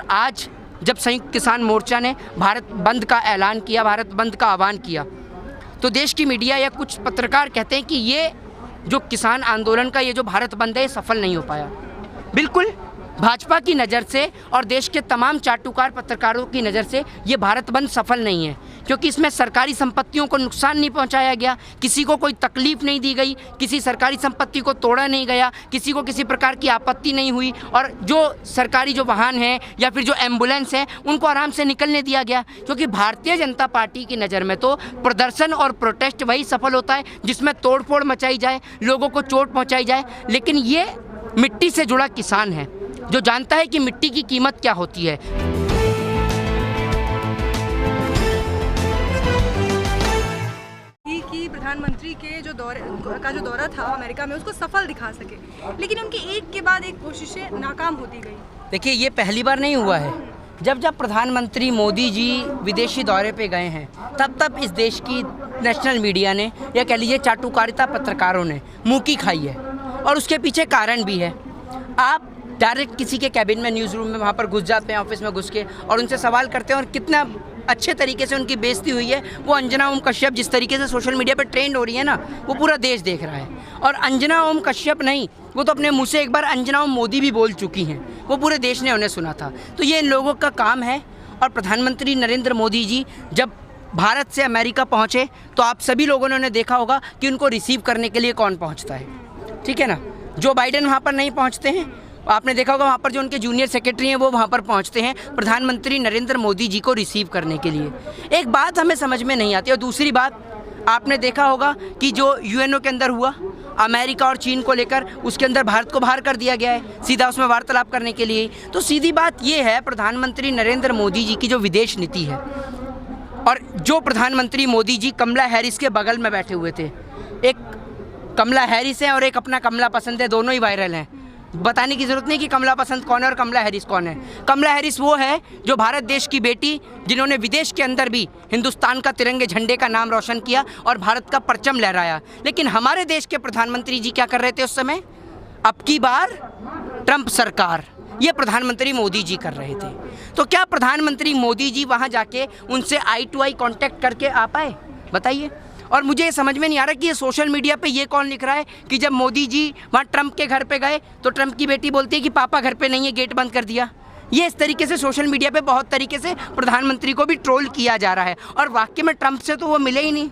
और आज जब संयुक्त किसान मोर्चा ने भारत बंद का ऐलान किया, भारत बंद का आह्वान किया, तो देश की मीडिया या कुछ पत्रकार कहते हैं कि ये जो किसान आंदोलन का ये जो भारत बंद है ये सफल नहीं हो पाया। बिल्कुल भाजपा की नज़र से और देश के तमाम चाटुकार पत्रकारों की नज़र से ये भारत बंद सफल नहीं है, क्योंकि इसमें सरकारी संपत्तियों को नुकसान नहीं पहुंचाया गया, किसी को कोई तकलीफ नहीं दी गई, किसी सरकारी संपत्ति को तोड़ा नहीं गया, किसी को किसी प्रकार की आपत्ति नहीं हुई, और जो सरकारी जो वाहन हैं या फिर जो एम्बुलेंस हैं उनको आराम से निकलने दिया गया। क्योंकि भारतीय जनता पार्टी की नज़र में तो प्रदर्शन और प्रोटेस्ट वही सफल होता है जिसमें तोड़फोड़ मचाई जाए, लोगों को चोट पहुँचाई जाए। लेकिन ये मिट्टी से जुड़ा किसान है जो जानता है कि मिट्टी की कीमत क्या होती है। कि प्रधानमंत्री के जो दौरा था अमेरिका में उसको सफल दिखा सके, लेकिन उनकी एक के बाद एक कोशिशें नाकाम होती गई। देखिए, ये पहली बार नहीं हुआ है। जब जब प्रधानमंत्री मोदी जी विदेशी दौरे पे गए हैं तब इस देश की नेशनल मीडिया ने या कह लीजिए चाटुकारिता पत्रकारों ने मुँह की खाई है, और उसके पीछे कारण भी है। आप डायरेक्ट किसी के कैबिन में, न्यूज़ रूम में वहाँ पर घुस जाते हैं, ऑफिस में घुस के, और उनसे सवाल करते हैं, और कितना अच्छे तरीके से उनकी बेइज्जती हुई है। वो अंजना ओम कश्यप जिस तरीके से सोशल मीडिया पर ट्रेंड हो रही है ना, वो पूरा देश देख रहा है। और अंजना ओम कश्यप नहीं, वो तो अपने मुँह से एक बार अंजना ओम मोदी भी बोल चुकी हैं, वो पूरे देश ने उन्हें सुना था। तो ये इन लोगों का काम है। और प्रधानमंत्री नरेंद्र मोदी जी जब भारत से अमेरिका पहुँचे तो आप सभी लोगों ने उन्हें देखा होगा कि उनको रिसीव करने के लिए कौन पहुँचता है, ठीक है ना। जो बाइडेन वहाँ पर नहीं पहुँचते हैं, आपने देखा होगा वहाँ पर जो उनके जूनियर सेक्रेटरी हैं वो वहाँ पर पहुँचते हैं प्रधानमंत्री नरेंद्र मोदी जी को रिसीव करने के लिए। एक बात हमें समझ में नहीं आती। और दूसरी बात, आपने देखा होगा कि जो यूएनओ के अंदर हुआ अमेरिका और चीन को लेकर, उसके अंदर भारत को बाहर कर दिया गया है सीधा उसमें वार्तालाप करने के लिए। तो सीधी बात ये है, प्रधानमंत्री नरेंद्र मोदी जी की जो विदेश नीति है, और जो प्रधानमंत्री मोदी जी कमला हैरिस के बगल में बैठे हुए थे, एक कमला हैरिस है और एक अपना कमला पसंद है, दोनों ही वायरल हैं। बताने की ज़रूरत नहीं कि कमला पसंद कौन है और कमला हैरिस कौन है। कमला हैरिस वो है जो भारत देश की बेटी, जिन्होंने विदेश के अंदर भी हिंदुस्तान का तिरंगे झंडे का नाम रोशन किया और भारत का परचम लहराया। लेकिन हमारे देश के प्रधानमंत्री जी क्या कर रहे थे उस समय? अब की बार ट्रंप सरकार, ये प्रधानमंत्री मोदी जी कर रहे थे। तो क्या प्रधानमंत्री मोदी जी वहाँ जाके उनसे आई टू आई कॉन्टैक्ट करके आ पाए? बताइए। और मुझे ये समझ में नहीं आ रहा कि ये सोशल मीडिया पे ये कौन लिख रहा है कि जब मोदी जी वहाँ ट्रंप के घर पे गए तो ट्रंप की बेटी बोलती है कि पापा घर पे नहीं है, गेट बंद कर दिया। ये इस तरीके से सोशल मीडिया पे बहुत तरीके से प्रधानमंत्री को भी ट्रोल किया जा रहा है। और वाकई में ट्रंप से तो वो मिले ही नहीं,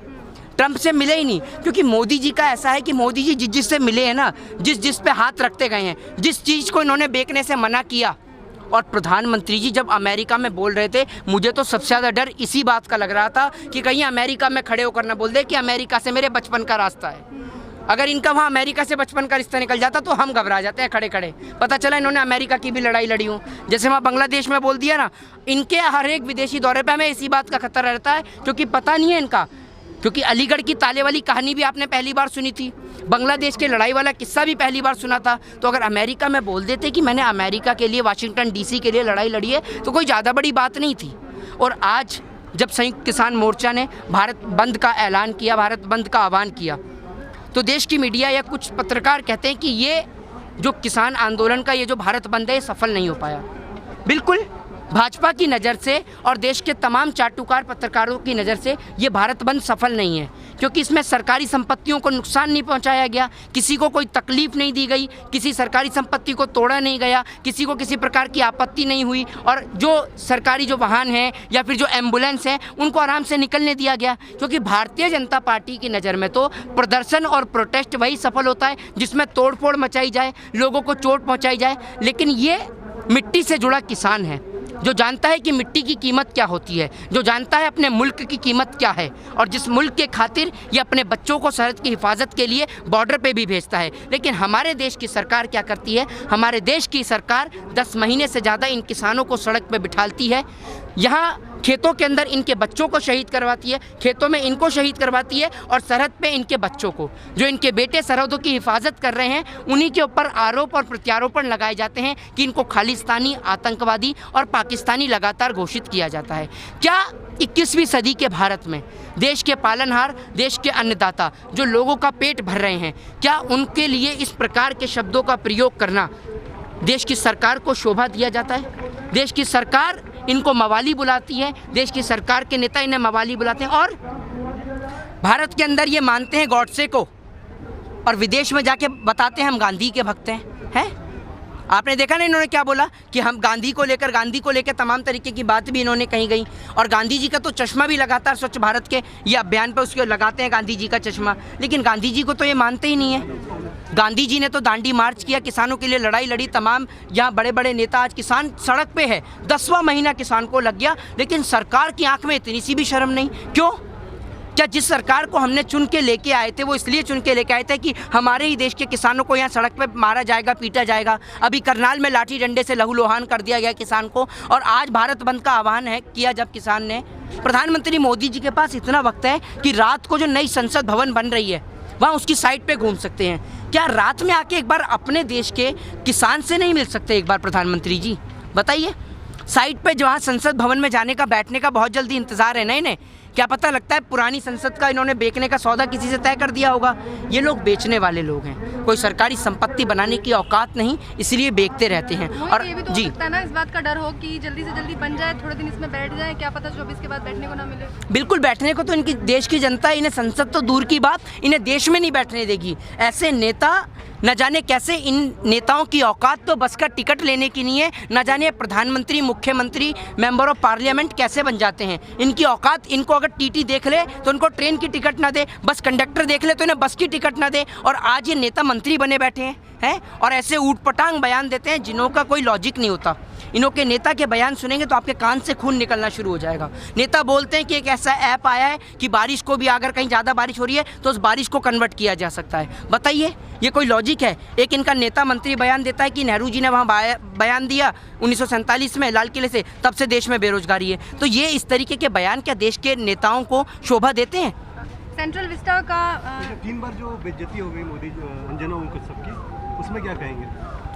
ट्रंप से मिले ही नहीं। क्योंकि मोदी जी का ऐसा है कि मोदी जी जिससे मिले हैं ना, जिस पे हाथ रखते गए हैं, जिस चीज़ को इन्होंने बेचने से मना किया। और प्रधानमंत्री जी जब अमेरिका में बोल रहे थे, मुझे तो सबसे ज़्यादा डर इसी बात का लग रहा था कि कहीं अमेरिका में खड़े होकर ना बोल दे कि अमेरिका से मेरे बचपन का रास्ता है। अगर इनका वहाँ अमेरिका से बचपन का रिश्ता निकल जाता तो हम घबरा जाते हैं खड़े खड़े। पता चला इन्होंने अमेरिका की भी लड़ाई लड़ी हूँ, जैसे वहाँ बांग्लादेश में बोल दिया ना। इनके हर एक विदेशी दौरे पर हमें इसी बात का खतरा रहता है, क्योंकि पता नहीं है इनका, क्योंकि अलीगढ़ की ताले वाली कहानी भी आपने पहली बार सुनी थी, बांग्लादेश के लड़ाई वाला किस्सा भी पहली बार सुना था। तो अगर अमेरिका में बोल देते कि मैंने अमेरिका के लिए, वाशिंगटन डीसी के लिए लड़ाई लड़ी है, तो कोई ज़्यादा बड़ी बात नहीं थी। और आज जब संयुक्त किसान मोर्चा ने भारत बंद का ऐलान किया, भारत बंद का आह्वान किया, तो देश की मीडिया या कुछ पत्रकार कहते हैं कि ये जो किसान आंदोलन का ये जो भारत बंद है ये सफल नहीं हो पाया। बिल्कुल भाजपा की नज़र से और देश के तमाम चाटुकार पत्रकारों की नज़र से ये भारत बंद सफल नहीं है, क्योंकि इसमें सरकारी संपत्तियों को नुकसान नहीं पहुंचाया गया, किसी को कोई तकलीफ नहीं दी गई, किसी सरकारी संपत्ति को तोड़ा नहीं गया, किसी को किसी प्रकार की आपत्ति नहीं हुई, और जो सरकारी जो वाहन हैं या फिर जो एम्बुलेंस हैं उनको आराम से निकलने दिया गया। क्योंकि भारतीय जनता पार्टी की नज़र में तो प्रदर्शन और प्रोटेस्ट वही सफल होता है जिसमें तोड़फोड़ मचाई जाए, लोगों को चोट पहुँचाई जाए। लेकिन ये मिट्टी से जुड़ा किसान है जो जानता है कि मिट्टी की कीमत क्या होती है, जो जानता है अपने मुल्क की कीमत क्या है, और जिस मुल्क के खातिर ये अपने बच्चों को सरहद की हिफाजत के लिए बॉर्डर पे भी भेजता है। लेकिन हमारे देश की सरकार क्या करती है? हमारे देश की सरकार 10 महीने से ज़्यादा इन किसानों को सड़क पे बिठाती है, यहाँ खेतों के अंदर इनके बच्चों को शहीद करवाती है, खेतों में इनको शहीद करवाती है, और सरहद पे इनके बच्चों को, जो इनके बेटे सरहदों की हिफाजत कर रहे हैं, उन्हीं के ऊपर आरोप और प्रत्यारोपण लगाए जाते हैं कि इनको खालिस्तानी, आतंकवादी और पाकिस्तानी लगातार घोषित किया जाता है। क्या 21वीं सदी के भारत में देश के पालनहार, देश के अन्नदाता जो लोगों का पेट भर रहे हैं, क्या उनके लिए इस प्रकार के शब्दों का प्रयोग करना देश की सरकार को शोभा दिया जाता है? देश की सरकार इनको मवाली बुलाती है, देश की सरकार के नेता इन्हें मवाली बुलाते हैं, और भारत के अंदर ये मानते हैं गॉडसे को, और विदेश में जाके बताते हैं हम गांधी के भक्त हैं। आपने देखा ना इन्होंने क्या बोला कि हम गांधी को लेकर तमाम तरीके की बात भी इन्होंने कही गई, और गांधी जी का तो चश्मा भी लगातार स्वच्छ भारत के ये अभियान पर उसके लगाते हैं गांधी जी का चश्मा, लेकिन गांधी जी को तो ये मानते ही नहीं है। गांधी जी ने तो दांडी मार्च किया, किसानों के लिए लड़ाई लड़ी, तमाम यहाँ बड़े बड़े नेता, आज किसान सड़क पे है, 10वां महीना किसान को लग गया, लेकिन सरकार की आंख में इतनी सी भी शर्म नहीं। क्यों? क्या जिस सरकार को हमने चुन के लेके आए थे वो इसलिए चुन के लेके आए थे कि हमारे ही देश के किसानों को यहाँ सड़क पे मारा जाएगा, पीटा जाएगा? अभी करनाल में लाठी डंडे से लहूलुहान कर दिया गया किसान को, और आज भारत बंद का आह्वान है किया जब किसान ने। प्रधानमंत्री मोदी जी के पास इतना वक्त है कि रात को जो नई संसद भवन बन रही है वहाँ उसकी साइट पे घूम सकते हैं। क्या रात में आके एक बार अपने देश के किसान से नहीं मिल सकते एक बार प्रधानमंत्री जी? बताइए। साइट पे जहाँ संसद भवन में जाने का, बैठने का बहुत जल्दी इंतज़ार है ना इन्हें। क्या पता लगता है पुरानी संसद का इन्होंने बेचने का सौदा किसी से तय कर दिया होगा। ये लोग बेचने वाले लोग हैं, कोई सरकारी संपत्ति बनाने की औकात नहीं, इसलिए बेचते रहते हैं। और ये भी तो जी, हो सकता है ना, इस बात का डर हो कि जल्दी से जल्दी बन जाए, थोड़े दिन इसमें बैठ जाए, क्या पता 24 के बाद बैठने को ना मिले। बिल्कुल बैठने को तो इनकी देश की जनता, इन्हें संसद तो दूर की बात, इन्हें देश में नहीं बैठने देगी। ऐसे नेता, न जाने कैसे इन नेताओं की औकात तो बस का टिकट लेने की नहीं है, न जाने प्रधानमंत्री, मुख्यमंत्री, मेंबर ऑफ पार्लियामेंट कैसे बन जाते हैं। इनकी औकात, इनको अगर टीटी देख ले तो इनको ट्रेन की टिकट ना दे, बस कंडक्टर देख ले तो इन्हें बस की टिकट ना दे, और आज ये नेता मंत्री बने बैठे हैं और ऐसे ऊटपटांग बयान देते हैं जिन्हों का कोई लॉजिक नहीं होता। इन्हों के नेता के बयान सुनेंगे तो आपके कान से खून निकलना शुरू हो जाएगा। नेता बोलते हैं कि एक ऐसा ऐप आया है कि बारिश को भी, अगर कहीं ज़्यादा बारिश हो रही है तो उस बारिश को कन्वर्ट किया जा सकता है। बताइए, ये कोई लॉजिक है? एक इनका नेता मंत्री बयान देता है कि नेहरू जी ने वहाँ बयान दिया 1947 में लाल किले से, तब से देश में बेरोजगारी है। तो ये इस तरीके के बयान क्या देश के नेताओं को शोभा देते हैं? सेंट्रल विस्टा का 3 बार जो बेइज्जती हो गई मोदी अंजना उनको सबकी, उसमें क्या कहेंगे?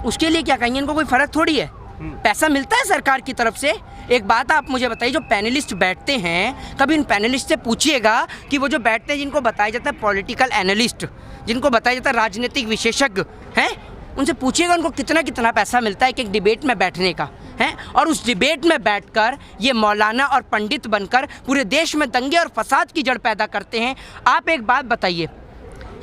उसके लिए क्या कहेंगे? इनको कोई फ़र्क थोड़ी है। पैसा मिलता है सरकार की तरफ से। एक बात आप मुझे बताइए, जो पैनलिस्ट बैठते हैं, कभी उन पैनलिस्ट से पूछिएगा कि वो जो बैठते हैं, जिनको बताया जाता है पॉलिटिकल एनालिस्ट, जिनको बताया जाता है राजनीतिक विशेषज्ञ हैं, उनसे पूछिएगा उनको कितना कितना पैसा मिलता है एक डिबेट में बैठने का है। और उस डिबेट में बैठकर ये मौलाना और पंडित बनकर पूरे देश में दंगे और फसाद की जड़ पैदा करते हैं। आप एक बात बताइए,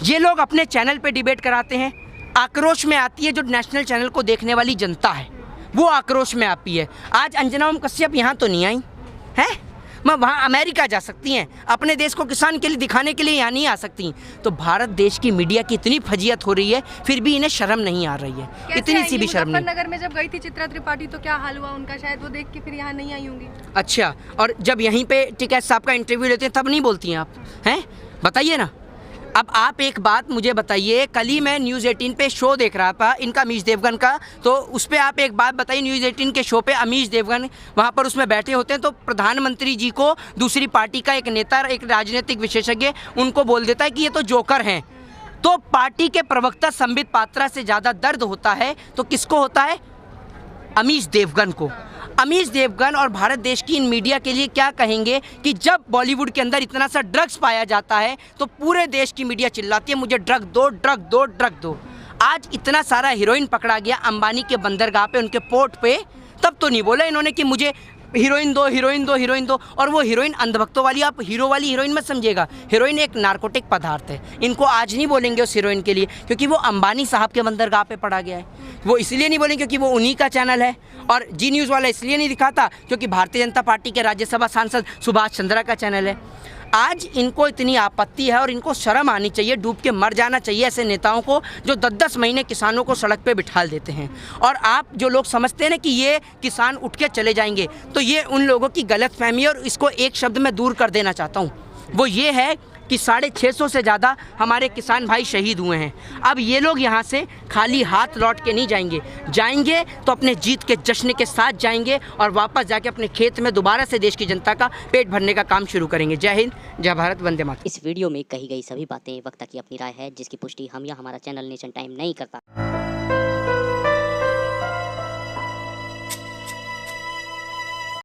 ये लोग अपने चैनल पे डिबेट कराते हैं, आक्रोश में आती है जो नेशनल चैनल को देखने वाली जनता है, वो आक्रोश में आती है। आज अंजना ओम कश्यप यहाँ तो नहीं आई हैं, मैं वहाँ अमेरिका जा सकती हैं, अपने देश को किसान के लिए दिखाने के लिए यहाँ नहीं आ सकती। तो भारत देश की मीडिया की इतनी फजीयत हो रही है, फिर भी इन्हें शर्म नहीं आ रही है, इतनी सी भी शर्म नहीं। मुजफ्फरनगर में जब गई थी चित्रा त्रिपाठी तो क्या हाल हुआ उनका, शायद वो देख के फिर यहाँ नहीं आई होंगी। अच्छा, और जब यहीं पे टिकैत साहब का इंटरव्यू लेते हैं तब नहीं बोलती हैं आप, हैं? बताइए ना। अब आप एक बात मुझे बताइए, कल ही मैं न्यूज़ 18 पे शो देख रहा था इनका, अमीश देवगन का, तो उस पर आप एक बात बताइए, न्यूज़ 18 के शो पे अमीश देवगन वहाँ पर उसमें बैठे होते हैं, तो प्रधानमंत्री जी को दूसरी पार्टी का एक नेता, एक राजनीतिक विशेषज्ञ उनको बोल देता है कि ये तो जोकर हैं। तो पार्टी के प्रवक्ता संबित पात्रा से ज़्यादा दर्द होता है तो किसको होता है? अमीश देवगन को। अमीश देवगन और भारत देश की इन मीडिया के लिए क्या कहेंगे कि जब बॉलीवुड के अंदर इतना सा ड्रग्स पाया जाता है तो पूरे देश की मीडिया चिल्लाती है मुझे ड्रग दो, ड्रग दो, ड्रग दो। आज इतना सारा हीरोइन पकड़ा गया अंबानी के बंदरगाह पे, उनके पोर्ट पे, तब तो नहीं बोला इन्होंने कि मुझे हीरोइन दो, हीरोइन दो, हीरोइन दो। और वो हीरोइन अंधभक्तों वाली, आप हीरो वाली हीरोइन मत समझिएगा। हीरोइन एक नार्कोटिक पदार्थ है। इनको आज नहीं बोलेंगे उस हीरोइन के लिए क्योंकि वो अंबानी साहब के बंदरगाह पे पड़ा गया है। वो इसलिए नहीं बोलेंगे क्योंकि वो उन्हीं का चैनल है। और जी न्यूज़ वाला इसलिए नहीं दिखाता क्योंकि भारतीय जनता पार्टी के राज्यसभा सांसद सुभाष चंद्रा का चैनल है। आज इनको इतनी आपत्ति है और इनको शर्म आनी चाहिए, डूब के मर जाना चाहिए ऐसे नेताओं को जो 10-10 महीने किसानों को सड़क पे बिठा देते हैं। और आप जो लोग समझते हैं ना कि ये किसान उठ के चले जाएंगे, तो ये उन लोगों की गलतफहमी, और इसको एक शब्द में दूर कर देना चाहता हूँ, वो ये है कि 650 से ज़्यादा हमारे किसान भाई शहीद हुए हैं। अब ये लोग यहाँ से खाली हाथ लौट के नहीं जाएंगे, जाएंगे तो अपने जीत के जश्न के साथ जाएंगे और वापस जाके अपने खेत में दोबारा से देश की जनता का पेट भरने का काम शुरू करेंगे। जय हिंद, जय भारत, वंदे मातरम। इस वीडियो में कही गई सभी बातें वक्ता की अपनी राय है जिसकी पुष्टि हम या हमारा चैनल नेशन टाइम नहीं करता।